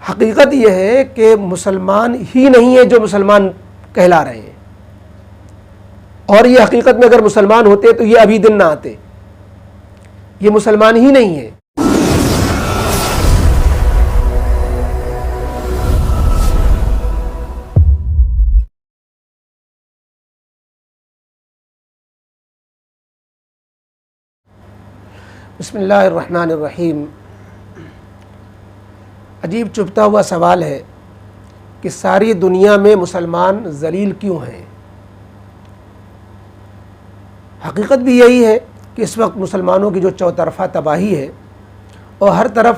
حقیقت یہ ہے کہ مسلمان ہی نہیں ہے جو مسلمان کہلا رہے ہیں، اور یہ حقیقت میں اگر مسلمان ہوتے تو یہ ابھی دن نہ آتے، یہ مسلمان ہی نہیں ہے۔ بسم اللہ الرحمن الرحیم۔ عجیب چبھتا ہوا سوال ہے کہ ساری دنیا میں مسلمان ذلیل کیوں ہیں؟ حقیقت بھی یہی ہے کہ اس وقت مسلمانوں کی جو چوطرفہ تباہی ہے، اور ہر طرف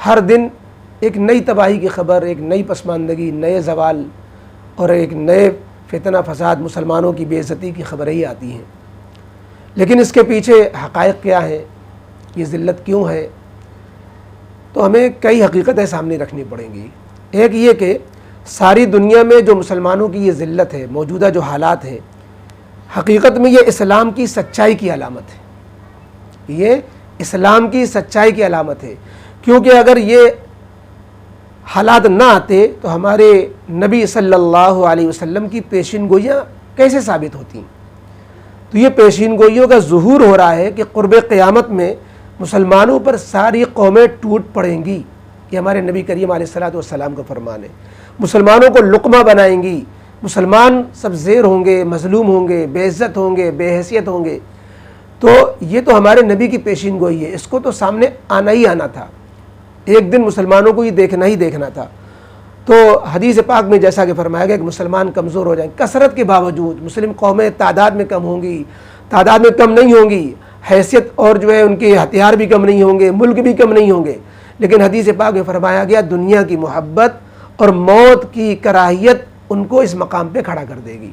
ہر دن ایک نئی تباہی کی خبر، ایک نئی پسماندگی، نئے زوال اور ایک نئے فتنہ فساد، مسلمانوں کی بے عزتی کی خبریں ہی آتی ہیں۔ لیکن اس کے پیچھے حقائق کیا ہیں؟ یہ ذلت کیوں ہے؟ تو ہمیں کئی حقیقتیں سامنے رکھنی پڑیں گی۔ ایک یہ کہ ساری دنیا میں جو مسلمانوں کی یہ ذلت ہے، موجودہ جو حالات ہیں، حقیقت میں یہ اسلام کی سچائی کی علامت ہے، یہ اسلام کی سچائی کی علامت ہے، کیونکہ اگر یہ حالات نہ آتے تو ہمارے نبی صلی اللہ علیہ وسلم کی پیشین گوئیاں کیسے ثابت ہوتی؟ تو یہ پیشین گوئیوں کا ظہور ہو رہا ہے کہ قرب قیامت میں مسلمانوں پر ساری قومیں ٹوٹ پڑیں گی، یہ ہمارے نبی کریم علیہ الصلوۃ والسلام کا فرمان ہے۔ مسلمانوں کو لقمہ بنائیں گی، مسلمان سب زیر ہوں گے، مظلوم ہوں گے، بے عزت ہوں گے، بے حیثیت ہوں گے۔ تو یہ تو ہمارے نبی کی پیشین گوئی ہے، اس کو تو سامنے آنا ہی آنا تھا، ایک دن مسلمانوں کو یہ دیکھنا ہی دیکھنا تھا۔ تو حدیث پاک میں جیسا کہ فرمایا گیا کہ مسلمان کمزور ہو جائیں، کثرت کے باوجود مسلم قومیں تعداد میں کم ہوں گی، تعداد میں کم نہیں ہوں گی، حیثیت اور جو ہے ان کے ہتھیار بھی کم نہیں ہوں گے، ملک بھی کم نہیں ہوں گے، لیکن حدیث پاک میں فرمایا گیا دنیا کی محبت اور موت کی کراہیت ان کو اس مقام پہ کھڑا کر دے گی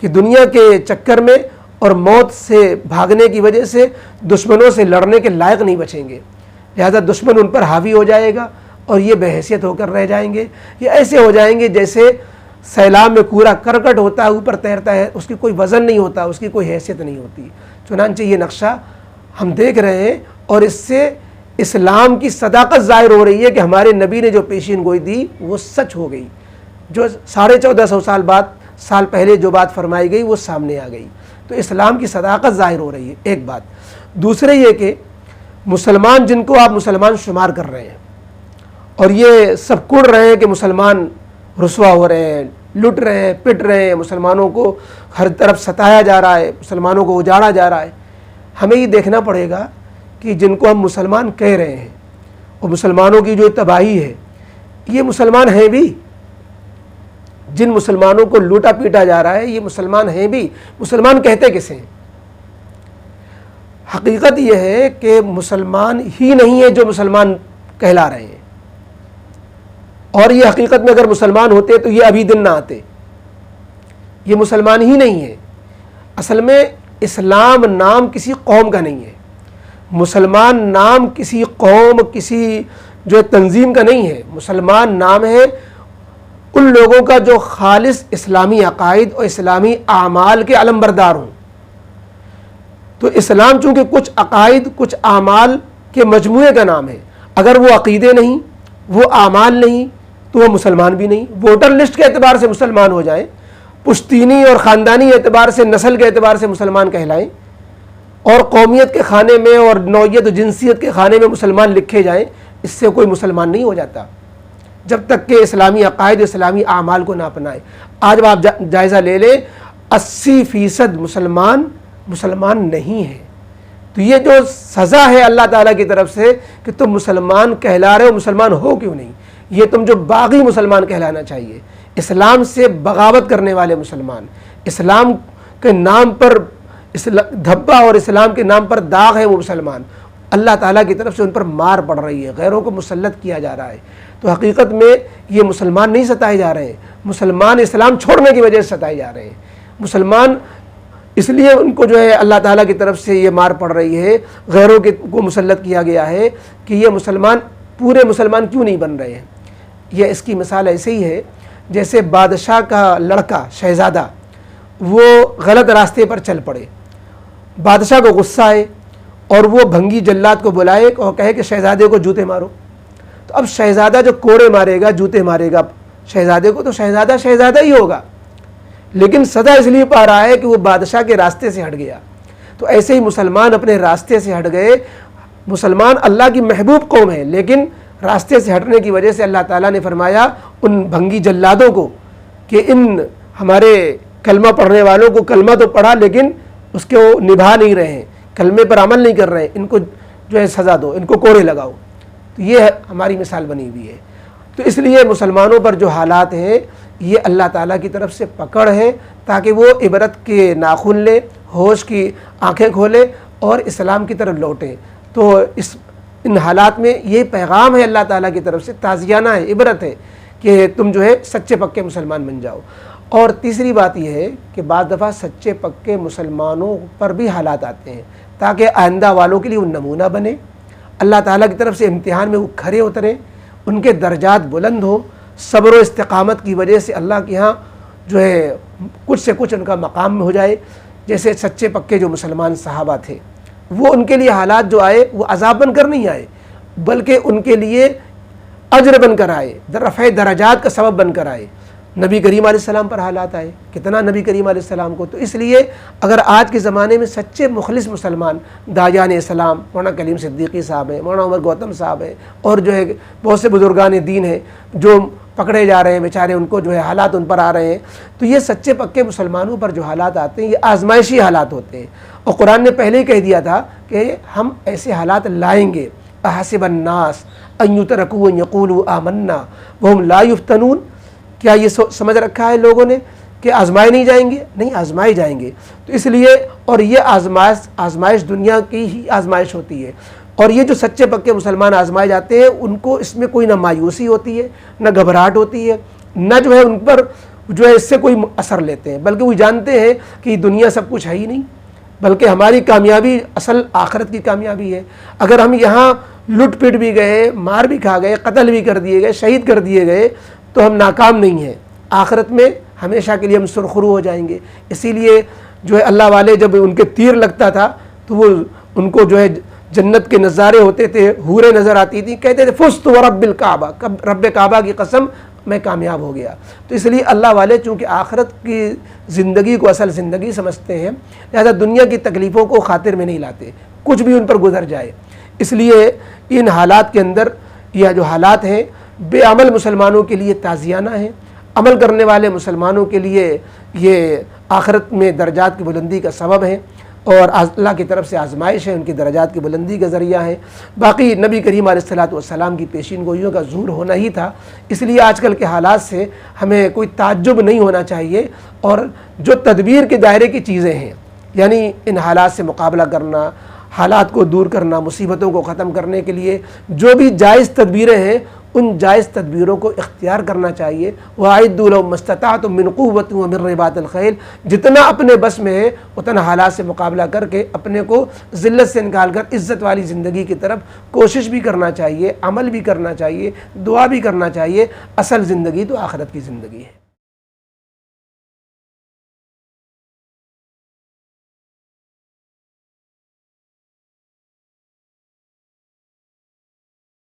کہ دنیا کے چکر میں اور موت سے بھاگنے کی وجہ سے دشمنوں سے لڑنے کے لائق نہیں بچیں گے، لہذا دشمن ان پر حاوی ہو جائے گا اور یہ بے حیثیت ہو کر رہ جائیں گے، یہ ایسے ہو جائیں گے جیسے سیلاب میں کوڑا کرکٹ ہوتا ہے، اوپر تیرتا ہے، اس کی کوئی وزن نہیں ہوتا، اس کی کوئی حیثیت نہیں ہوتی۔ چنانچہ یہ نقشہ ہم دیکھ رہے ہیں، اور اس سے اسلام کی صداقت ظاہر ہو رہی ہے کہ ہمارے نبی نے جو پیشین گوئی دی وہ سچ ہو گئی، جو 1450 سال پہلے جو بات فرمائی گئی وہ سامنے آ گئی۔ تو اسلام کی صداقت ظاہر ہو رہی ہے، ایک بات۔ دوسرے یہ کہ مسلمان جن کو آپ مسلمان شمار کر رہے ہیں اور یہ سب کڑ رہے ہیں کہ مسلمان رسوا ہو رہے ہیں، لٹ رہے ہیں، پٹ رہے ہیں، مسلمانوں کو ہر طرف ستایا جا رہا ہے، مسلمانوں کو اجاڑا جا رہا ہے، ہمیں یہ دیکھنا پڑے گا کہ جن کو ہم مسلمان کہہ رہے ہیں اور مسلمانوں کی جو تباہی ہے، یہ مسلمان ہیں بھی؟ جن مسلمانوں کو لوٹا پیٹا جا رہا ہے یہ مسلمان ہیں بھی؟ مسلمان کہتے کسے ہیں؟ حقیقت یہ ہے کہ مسلمان ہی نہیں ہے جو مسلمان کہلا رہے ہیں، اور یہ حقیقت میں اگر مسلمان ہوتے تو یہ ابھی دن نہ آتے، یہ مسلمان ہی نہیں ہے۔ اصل میں اسلام نام کسی قوم کا نہیں ہے، مسلمان نام کسی قوم، کسی جو تنظیم کا نہیں ہے، مسلمان نام ہے ان لوگوں کا جو خالص اسلامی عقائد اور اسلامی اعمال کے علمبردار ہوں۔ تو اسلام چونکہ کچھ عقائد، کچھ اعمال کے مجموعے کا نام ہے، اگر وہ عقیدے نہیں، وہ اعمال نہیں، تو وہ مسلمان بھی نہیں۔ ووٹر لسٹ کے اعتبار سے مسلمان ہو جائیں، پشتینی اور خاندانی اعتبار سے، نسل کے اعتبار سے مسلمان کہلائیں، اور قومیت کے خانے میں اور نوعیت و جنسیت کے خانے میں مسلمان لکھے جائیں، اس سے کوئی مسلمان نہیں ہو جاتا جب تک کہ اسلامی عقائد، اسلامی اعمال کو نہ اپنائے۔ آج آپ جائزہ لے لیں، 80% مسلمان نہیں ہیں۔ تو یہ جو سزا ہے اللہ تعالیٰ کی طرف سے کہ تم مسلمان کہلا رہے ہو، مسلمان ہو کیوں نہیں؟ یہ تم جو باغی مسلمان کہلانا چاہیے، اسلام سے بغاوت کرنے والے مسلمان، اسلام کے نام پر دھبا اور اسلام کے نام پر داغ ہے، وہ مسلمان اللہ تعالیٰ کی طرف سے ان پر مار پڑ رہی ہے، غیروں کو مسلط کیا جا رہا ہے۔ تو حقیقت میں یہ مسلمان نہیں ستائے جا رہے ہیں، مسلمان اسلام چھوڑنے کی وجہ سے ستائے جا رہے ہیں۔ مسلمان اس لیے ان کو جو ہے اللہ تعالیٰ کی طرف سے یہ مار پڑ رہی ہے، غیروں کو مسلط کیا گیا ہے کہ یہ مسلمان پورے مسلمان کیوں نہیں بن رہے ہیں۔ یہ اس کی مثال ایسے ہی ہے جیسے بادشاہ کا لڑکا شہزادہ وہ غلط راستے پر چل پڑے، بادشاہ کو غصہ آئے اور وہ بھنگی جلاد کو بلائے اور کہے کہ شہزادے کو جوتے مارو، تو اب شہزادہ جو کوڑے مارے گا، جوتے مارے گا شہزادے کو، تو شہزادہ ہی ہوگا، لیکن سزا اس لیے پا رہا ہے کہ وہ بادشاہ کے راستے سے ہٹ گیا۔ تو ایسے ہی مسلمان اپنے راستے سے ہٹ گئے۔ مسلمان اللہ کی محبوب قوم ہے، لیکن راستے سے ہٹنے کی وجہ سے اللہ تعالیٰ نے فرمایا ان بھنگی جلادوں کو کہ ان ہمارے کلمہ پڑھنے والوں کو کلمہ تو پڑھا لیکن اس کو نبھا نہیں رہے ہیں، کلمے پر عمل نہیں کر رہے ہیں، ان کو جو ہے سزا دو، ان کو کوڑے لگاؤ۔ تو یہ ہماری مثال بنی ہوئی ہے۔ تو اس لیے مسلمانوں پر جو حالات ہیں یہ اللہ تعالیٰ کی طرف سے پکڑ ہے، تاکہ وہ عبرت کے ناخن لیں، ہوش کی آنکھیں کھولیں اور اسلام کی طرف لوٹیں۔ تو ان حالات میں یہ پیغام ہے اللہ تعالیٰ کی طرف سے، تعزیانہ ہے، عبرت ہے کہ تم جو ہے سچے پکے مسلمان بن جاؤ۔ اور تیسری بات یہ ہے کہ بعض دفعہ سچے پکے مسلمانوں پر بھی حالات آتے ہیں تاکہ آئندہ والوں کے لیے وہ نمونہ بنے، اللہ تعالیٰ کی طرف سے امتحان میں وہ کھرے اتریں، ان کے درجات بلند ہوں، صبر و استقامت کی وجہ سے اللہ کے ہاں جو ہے کچھ سے کچھ ان کا مقام ہو جائے۔ جیسے سچے پکے جو مسلمان صحابہ تھے، وہ ان کے لیے حالات جو آئے وہ عذاب بن کر نہیں آئے، بلکہ ان کے لیے اجر بن کر آئے، رفع درجات کا سبب بن کر آئے۔ نبی کریم علیہ السلام پر حالات آئے، کتنا نبی کریم علیہ السلام کو۔ تو اس لیے اگر آج کے زمانے میں سچے مخلص مسلمان، داعیان اسلام، مولانا کلیم صدیقی صاحب ہیں، مولانا عمر گوتم صاحب ہیں، اور جو ہے بہت سے بزرگان دین ہیں جو پکڑے جا رہے ہیں بیچارے، ان کو جو ہے حالات ان پر آ رہے ہیں، تو یہ سچے پکے مسلمانوں پر جو حالات آتے ہیں یہ آزمائشی حالات ہوتے ہیں۔ اور قرآن نے پہلے ہی کہہ دیا تھا کہ ہم ایسے حالات لائیں گے۔ احسب الناس ان یترکوا ان یقولوا آمنا وہم لا یفتنون، کیا یہ سمجھ رکھا ہے لوگوں نے کہ آزمائے نہیں جائیں گے؟ نہیں، آزمائے جائیں گے۔ تو اس لیے، اور یہ آزمائش دنیا کی ہی آزمائش ہوتی ہے، اور یہ جو سچے پکے مسلمان آزمائے جاتے ہیں ان کو اس میں کوئی نہ مایوسی ہوتی ہے، نہ گھبراہٹ ہوتی ہے، نہ جو ہے ان پر جو ہے اس سے کوئی اثر لیتے ہیں، بلکہ وہ جانتے ہیں کہ دنیا سب کچھ ہے ہی نہیں، بلکہ ہماری کامیابی اصل آخرت کی کامیابی ہے۔ اگر ہم یہاں لٹ پٹ بھی گئے، مار بھی کھا گئے، قتل بھی کر دیے گئے، شہید کر دیے گئے، تو ہم ناکام نہیں ہیں، آخرت میں ہمیشہ کے لیے ہم سرخرو ہو جائیں گے۔ اسی لیے جو ہے اللہ والے جب ان کے تیر لگتا تھا تو وہ ان کو جو ہے جنت کے نظارے ہوتے تھے، حوریں نظر آتی تھیں، کہتے تھے فزت ورب الکعبہ، رب کعبہ کی قسم میں کامیاب ہو گیا۔ تو اس لیے اللہ والے چونکہ آخرت کی زندگی کو اصل زندگی سمجھتے ہیں، لہذا دنیا کی تکلیفوں کو خاطر میں نہیں لاتے، کچھ بھی ان پر گزر جائے۔ اس لیے ان حالات کے اندر یہ جو حالات ہیں بے عمل مسلمانوں کے لیے تعزیانہ ہیں، عمل کرنے والے مسلمانوں کے لیے یہ آخرت میں درجات کی بلندی کا سبب ہے، اور اللہ کی طرف سے آزمائش ہے، ان کی درجات کی بلندی کا ذریعہ ہے۔ باقی نبی کریم علیہ السلام کی پیشین گوئیوں کا ظہور ہونا ہی تھا، اس لیے آج کل کے حالات سے ہمیں کوئی تعجب نہیں ہونا چاہیے، اور جو تدبیر کے دائرے کی چیزیں ہیں، یعنی ان حالات سے مقابلہ کرنا، حالات کو دور کرنا، مصیبتوں کو ختم کرنے کے لیے جو بھی جائز تدبیریں ہیں ان جائز تدبیروں کو اختیار کرنا چاہیے۔ وَأَعِدُّوا لَهُم مَّا اسْتَطَعْتُم مِّن قُوَّةٍ وَمِن رِّبَاطِ الْخَيْلِ، جتنا اپنے بس میں ہے اتنا حالات سے مقابلہ کر کے اپنے کو ذلت سے نکال کر عزت والی زندگی کی طرف کوشش بھی کرنا چاہیے، عمل بھی کرنا چاہیے، دعا بھی کرنا چاہیے۔ اصل زندگی تو آخرت کی زندگی ہے۔